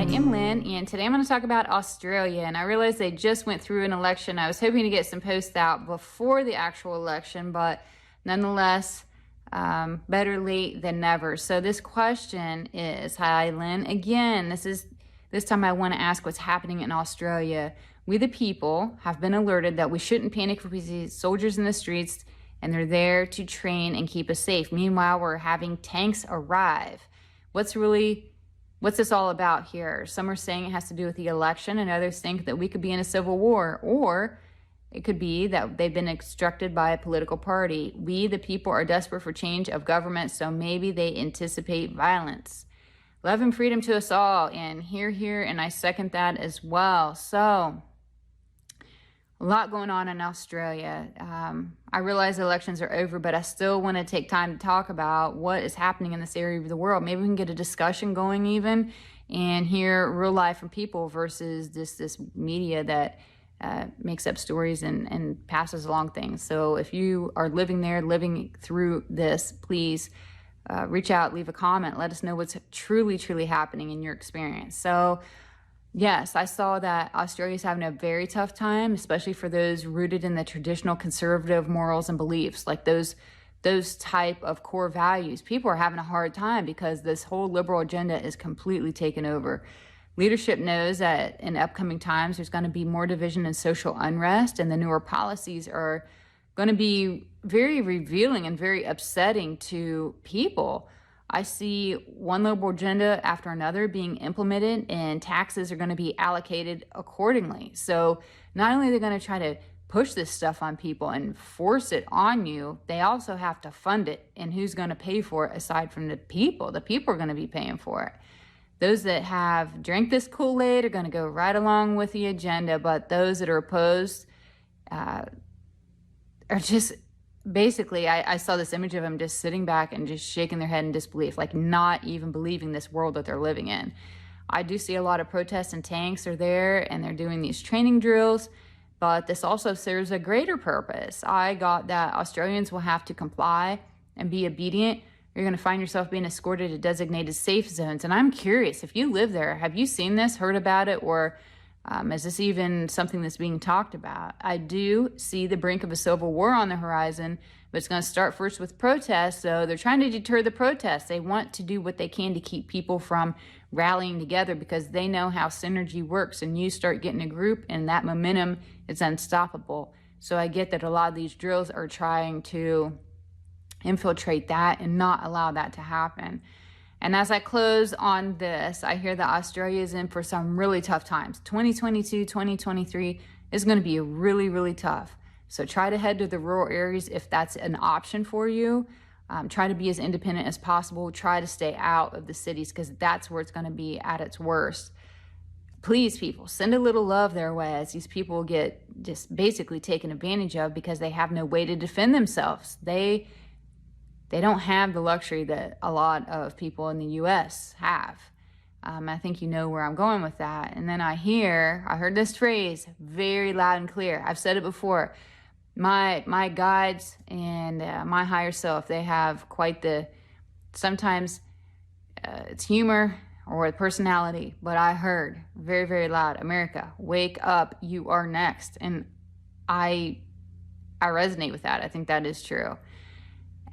I am Lynn, and today I'm going to talk about Australia. And I realized they just went through an election. I was hoping to get some posts out before the actual election, but nonetheless, better late than never. So this question is, hi Lynn, again, this time I want to ask what's happening in Australia. We the people have been alerted that we shouldn't panic if we see soldiers in the streets, and they're there to train and keep us safe. Meanwhile, we're having tanks arrive. What's this all about here? Some are saying it has to do with the election, and others think that we could be in a civil war, or it could be that they've been instructed by a political party. We, the people, are desperate for change of government, so maybe they anticipate violence. Love and freedom to us all, and here, and I second that as well. So, a lot going on in Australia. I realize elections are over, but I still want to take time to talk about what is happening in this area of the world. Maybe we can get a discussion going even and hear real life from people versus this media that makes up stories and passes along things. So if you are living there, living through this, please reach out, leave a comment, let us know what's truly happening in your experience. So yes, I saw that Australia's having a very tough time, especially for those rooted in the traditional conservative morals and beliefs, like those type of core values. People are having a hard time because this whole liberal agenda is completely taken over. Leadership knows that in upcoming times, there's going to be more division and social unrest, and the newer policies are going to be very revealing and very upsetting to people. I see one liberal agenda after another being implemented, and taxes are going to be allocated accordingly. So not only are they going to try to push this stuff on people and force it on you, they also have to fund it. And who's going to pay for it aside from the people? The people are going to be paying for it. Those that have drank this Kool-Aid are going to go right along with the agenda, but those that are opposed are just... Basically, I saw this image of them just sitting back and just shaking their head in disbelief, like not even believing this world that they're living in. I do see a lot of protests and tanks are there, and they're doing these training drills, but this also serves a greater purpose. I got that Australians will have to comply and be obedient. You're going to find yourself being escorted to designated safe zones. And I'm curious, if you live there, have you seen this, heard about it, or is this even something that's being talked about? I do see the brink of a civil war on the horizon, but it's going to start first with protests. So they're trying to deter the protests. They want to do what they can to keep people from rallying together because they know how synergy works. And you start getting a group and that momentum is unstoppable. So I get that a lot of these drills are trying to infiltrate that and not allow that to happen. And as I close on this, I hear that Australia is in for some really tough times. 2022, 2023 is going to be really tough. So try to head to the rural areas if that's an option for you. Try to be as independent as possible. Try to stay out of the cities because that's where it's going to be at its worst. Please, people, send a little love their way as these people get just basically taken advantage of because they have no way to defend themselves. They don't have the luxury that a lot of people in the U.S. have. I think you know where I'm going with that. And then I heard this phrase very loud and clear. I've said it before. My guides and my higher self, they have quite sometimes it's humor or personality, but I heard very loud, America, wake up, you are next. And I resonate with that. I think that is true.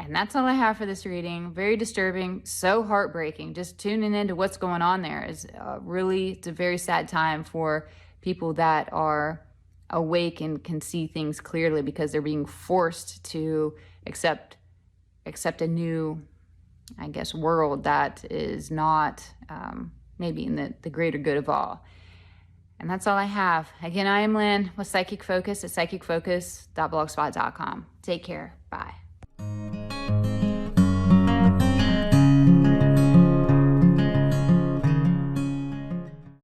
And that's all I have for this reading. Very disturbing, so heartbreaking. Just tuning into what's going on there is it's a very sad time for people that are awake and can see things clearly because they're being forced to accept a new, I guess, world that is not maybe in the greater good of all. And that's all I have. Again, I am Lynn with Psychic Focus at psychicfocus.blogspot.com. Take care. Bye.